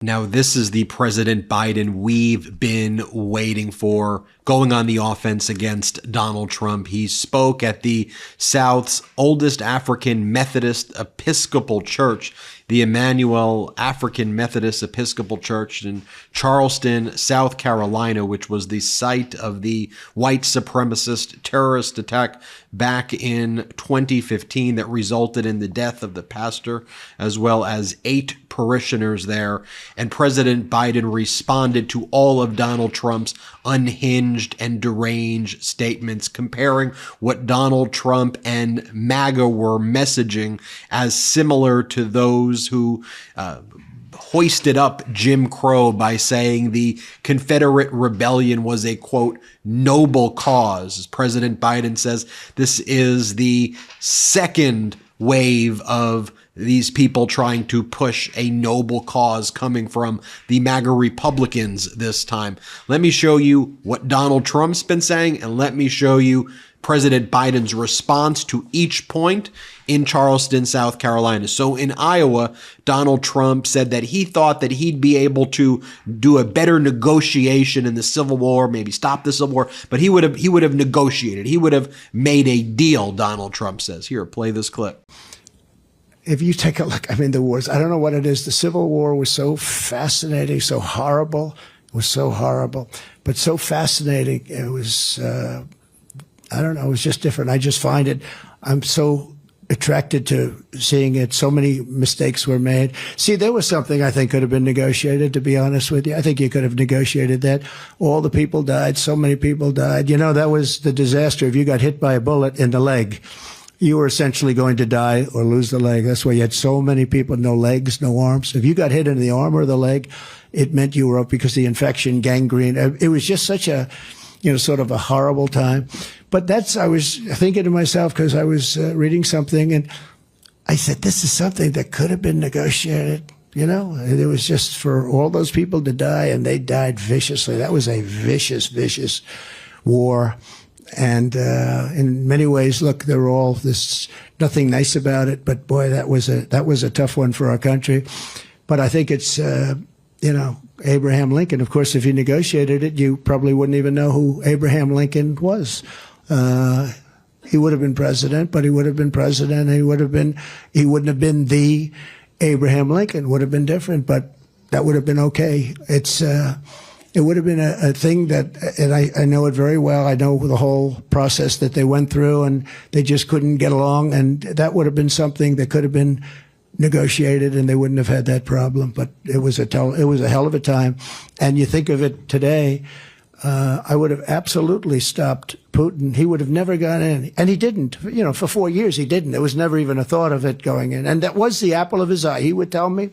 Now, this is the President Biden we've been waiting for, going on the offense against Donald Trump. He spoke at the South's oldest African Methodist Episcopal Church, the Emmanuel African Methodist Episcopal Church in Charleston, South Carolina, which was the site of the white supremacist terrorist attack back in 2015 that resulted in the death of the pastor as well as 8 parishioners there. And President Biden responded to all of Donald Trump's unhinged and deranged statements, comparing what Donald Trump and MAGA were messaging as similar to those who hoisted up Jim Crow by saying the Confederate rebellion was a, quote, noble cause. As President Biden says, this is the second wave of these people trying to push a noble cause coming from the MAGA Republicans this time. Let me show you what Donald Trump's been saying, and let me show you President Biden's response to each point in Charleston, South Carolina. So in Iowa, Donald Trump said that he thought that he'd be able to do a better negotiation in the Civil War, maybe stop the Civil War, but he would have negotiated. He would have made a deal, Donald Trump says. Here, play this clip. If you take a look, I mean, the wars, I don't know what it is. The Civil War was so fascinating, so horrible. It was so horrible, but so fascinating. It was, I don't know, it was just different. I just find it, I'm so attracted to seeing it. So many mistakes were made. See, there was something I think could have been negotiated, to be honest with you. I think you could have negotiated that. All the people died. So many people died. You know, that was the disaster. If you got hit by a bullet in the leg, you were essentially going to die or lose the leg. That's why you had so many people, no legs, no arms. If you got hit in the arm or the leg, it meant you were up because the infection, gangrene. It was just such a, you know, sort of a horrible time. But that's, I was thinking to myself, because I was reading something, and I said, this is something that could have been negotiated. You know, it was just for all those people to die, and they died viciously. That was a vicious, vicious war. And in many ways, look, they're all, there's nothing nice about it. But boy, that was a tough one for our country. But I think it's, you know, Abraham Lincoln. Of course, if he negotiated it, you probably wouldn't even know who Abraham Lincoln was. He would have been president, but he would have been president. And he wouldn't have been the Abraham Lincoln. Would have been different, but that would have been okay. It would have been a thing that, and I know it very well. I know the whole process that they went through, and they just couldn't get along. And that would have been something that could have been negotiated, and they wouldn't have had that problem. But it was a hell of a time. And you think of it today, I would have absolutely stopped Putin. He would have never gone in. And he didn't. You know, for 4 years, he didn't. There was never even a thought of it going in. And that was the apple of his eye. He would tell me.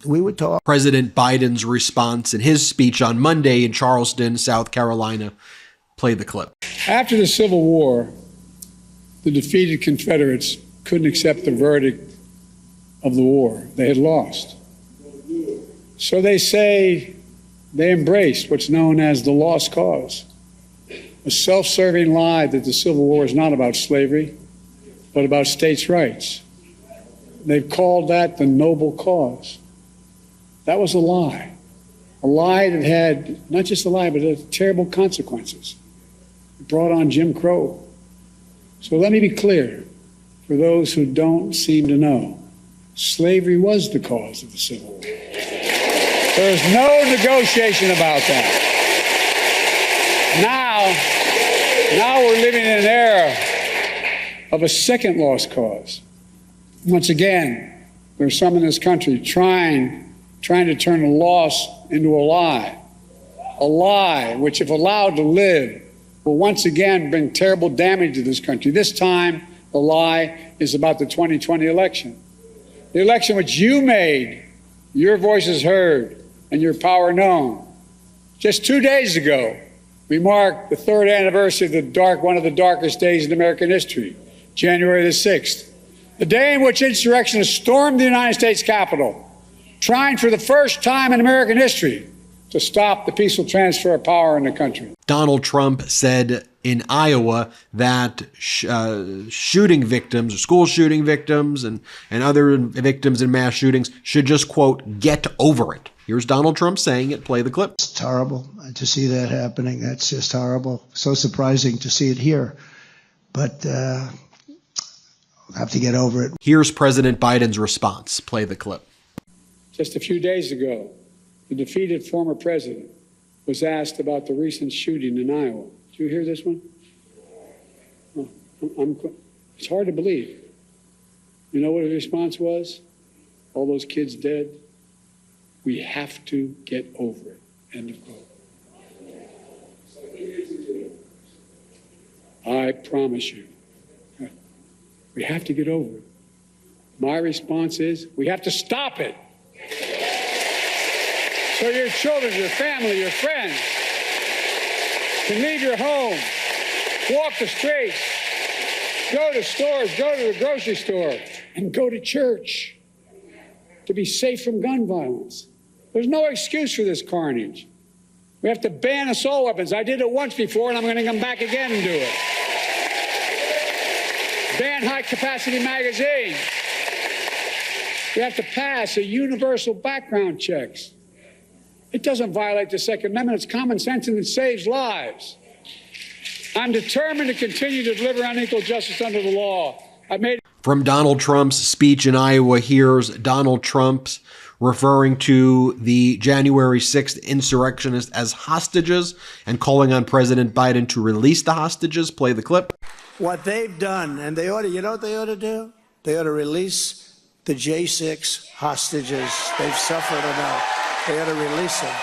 We would talk. President Biden's response in his speech on Monday in Charleston, South Carolina. Play the clip. After the Civil War, the defeated Confederates couldn't accept the verdict of the war. They had lost. So they say they embraced what's known as the lost cause, a self-serving lie that the Civil War is not about slavery, but about states' rights. They've called that the noble cause. That was a lie that had, not just a lie, but it had terrible consequences. It brought on Jim Crow. So let me be clear, for those who don't seem to know, slavery was the cause of the Civil War. There's no negotiation about that. Now we're living in an era of a second lost cause. Once again, there's some in this country trying to turn a loss into a lie which, if allowed to live, will once again bring terrible damage to this country. This time, the lie is about the 2020 election. The election which you made, your voices heard, and your power known. Just 2 days ago, we marked the 3rd anniversary of one of the darkest days in American history, January the 6th, the day in which insurrectionists stormed the United States Capitol, trying for the first time in American history to stop the peaceful transfer of power in the country. Donald Trump said in Iowa that shooting victims, or school shooting victims, and other victims in mass shootings should just, quote, get over it. Here's Donald Trump saying it. Play the clip. It's horrible to see that happening. That's just horrible. So surprising to see it here. But we'll have to get over it. Here's President Biden's response. Play the clip. Just a few days ago, the defeated former president was asked about the recent shooting in Iowa. Did you hear this one? It's hard to believe. You know what his response was? All those kids dead. We have to get over it. End of quote. I promise you, we have to get over it. My response is, we have to stop it. So your children, your family, your friends can leave your home, walk the streets, go to stores, go to the grocery store, and go to church to be safe from gun violence. There's no excuse for this carnage. We have to ban assault weapons. I did it once before, and I'm going to come back again and do it. Ban high-capacity magazines. We have to pass a universal background checks. It doesn't violate the Second Amendment. It's common sense, and it saves lives. I'm determined to continue to deliver unequal justice under the law. From Donald Trump's speech in Iowa, here's Donald Trump's referring to the January 6th insurrectionists as hostages and calling on President Biden to release the hostages. Play the clip. What they've done, and they ought to, you know what they ought to do? They ought to release the J6 hostages. They've suffered enough. They ought to release them.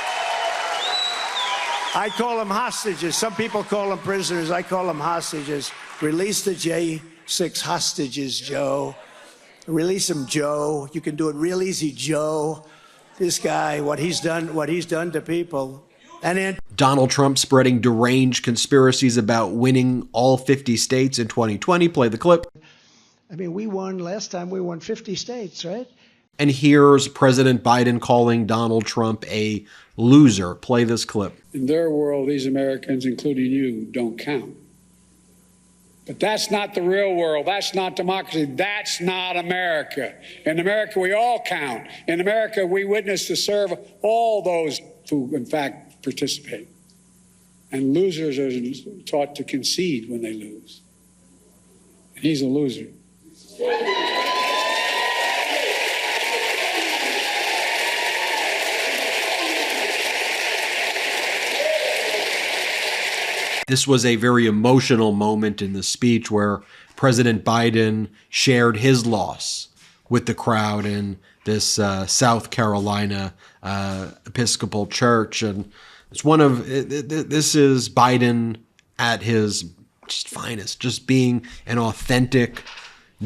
I call them hostages. Some people call them prisoners. I call them hostages. Release the J6 hostages, Joe. Release him, Joe. You can do it real easy, Joe. This guy, what he's done to people. And then Donald Trump spreading deranged conspiracies about winning all 50 states in 2020. Play the clip. I mean, we won last time. We won 50 states, right? And here's President Biden calling Donald Trump a loser. Play this clip. In their world, these Americans, including you, don't count. But that's not the real world. That's not democracy. That's not America. In America, we all count. In America, we witness to serve all those who, in fact, participate. And losers are taught to concede when they lose. And he's a loser. This was a very emotional moment in the speech where President Biden shared his loss with the crowd in this South Carolina Episcopal Church. And it's this is Biden at his just finest, just being an authentic,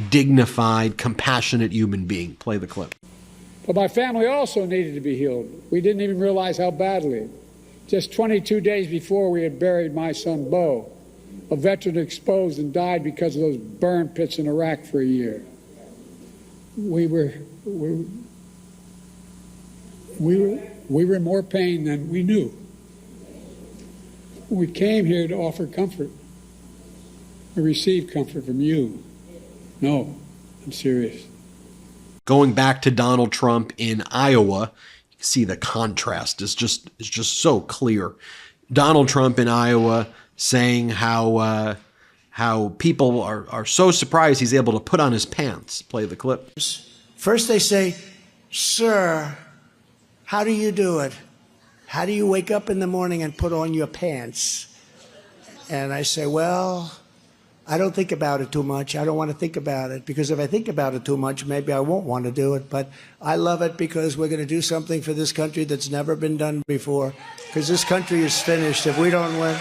dignified, compassionate human being. Play the clip. But my family also needed to be healed. We didn't even realize how badly. Just 22 days before, we had buried my son, Bo, a veteran exposed and died because of those burn pits in Iraq for a year. We were in more pain than we knew. We came here to offer comfort. We received comfort from you. No, I'm serious. Going back to Donald Trump in Iowa, see the contrast is just so clear. Donald Trump in Iowa saying how people are so surprised he's able to put on his pants. Play the clip. First they say, "Sir, how do you do it? How do you wake up in the morning and put on your pants?" And I say, "Well, I don't think about it too much. I don't want to think about it, because if I think about it too much, maybe I won't want to do it. But I love it because we're going to do something for this country that's never been done before, because this country is finished if we don't win."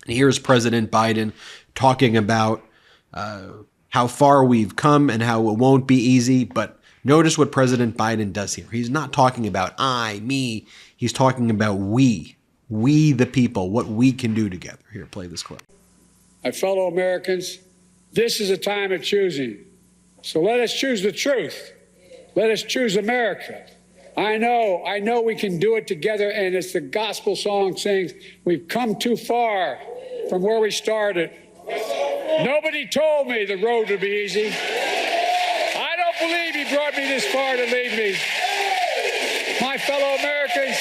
And here's President Biden talking about how far we've come and how it won't be easy. But notice what President Biden does here. He's not talking about I, me. He's talking about we the people, what we can do together. Here, play this clip. My fellow Americans, this is a time of choosing. So let us choose the truth. Let us choose America. I know we can do it together, and it's the gospel song sings, we've come too far from where we started. Nobody told me the road would be easy. I don't believe he brought me this far to leave me. My fellow Americans,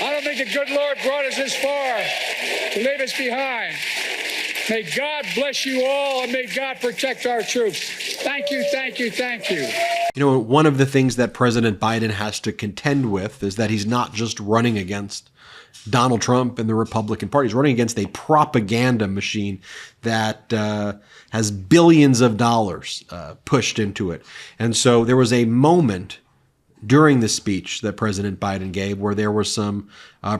I don't think the good Lord brought us this far to leave us behind. May God bless you all, and may God protect our troops. Thank you, thank you, thank you. You know, one of the things that President Biden has to contend with is that he's not just running against Donald Trump and the Republican Party. He's running against a propaganda machine that has billions of dollars pushed into it. And so there was a moment during the speech that President Biden gave where there were some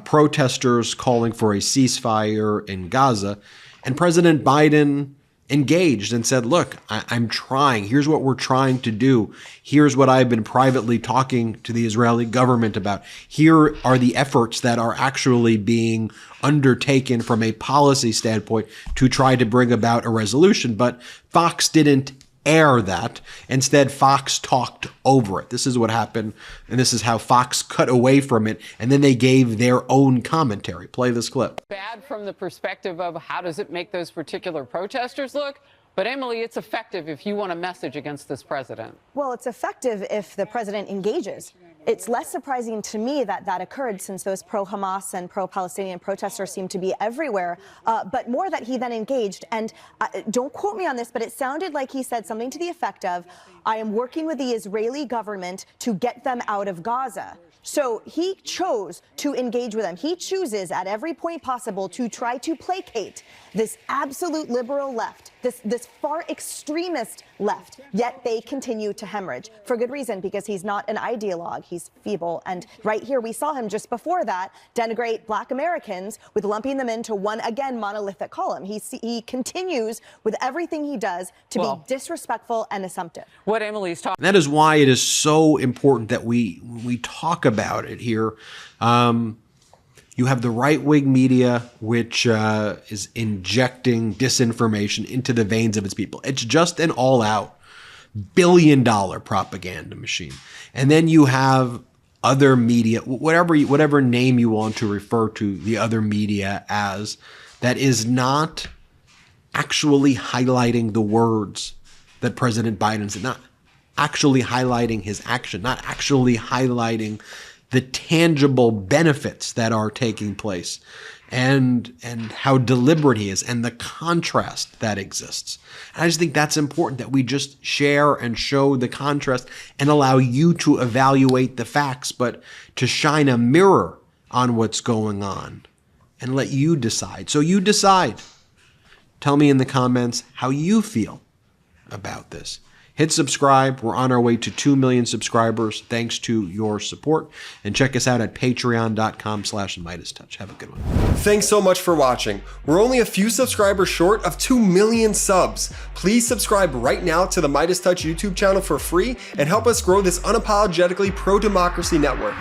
protesters calling for a ceasefire in Gaza. And President Biden engaged and said, look, I'm trying. Here's what we're trying to do. Here's what I've been privately talking to the Israeli government about. Here are the efforts that are actually being undertaken from a policy standpoint to try to bring about a resolution. But Fox didn't air that. Instead, Fox talked over it. This is what happened, and this is how Fox cut away from it, and then they gave their own commentary. Play this clip. Bad from the perspective of how does it make those particular protesters look? But Emily, it's effective if you want a message against this president. Well, it's effective if the president engages. It's less surprising to me that that occurred, since those pro-Hamas and pro-Palestinian protesters seem to be everywhere, but more that he then engaged. And don't quote me on this, but it sounded like he said something to the effect of, I am working with the Israeli government to get them out of Gaza. So he chose to engage with them. He chooses at every point possible to try to placate this absolute liberal left, this far extremist left, yet they continue to hemorrhage for good reason, because he's not an ideologue, he's feeble. And right here, we saw him just before that denigrate Black Americans with lumping them into one, again, monolithic column. He continues with everything he does to be disrespectful and assumptive. What Emily's talking. That is why it is so important that we talk about it here. You have the right-wing media, which is injecting disinformation into the veins of its people. It's just an all-out billion-dollar propaganda machine. And then you have other media, whatever name you want to refer to the other media as, that is not actually highlighting the words that President Biden said, not actually highlighting his action, not actually highlighting the tangible benefits that are taking place, and how deliberate he is, and the contrast that exists. And I just think that's important, that we just share and show the contrast and allow you to evaluate the facts, but to shine a mirror on what's going on and let you decide. So you decide. Tell me in the comments how you feel about this. Hit subscribe. We're on our way to 2 million subscribers thanks to your support. And check us out at patreon.com/MeidasTouch. Have a good one. Thanks so much for watching. We're only a few subscribers short of 2 million subs. Please subscribe right now to the MeidasTouch YouTube channel for free and help us grow this unapologetically pro-democracy network.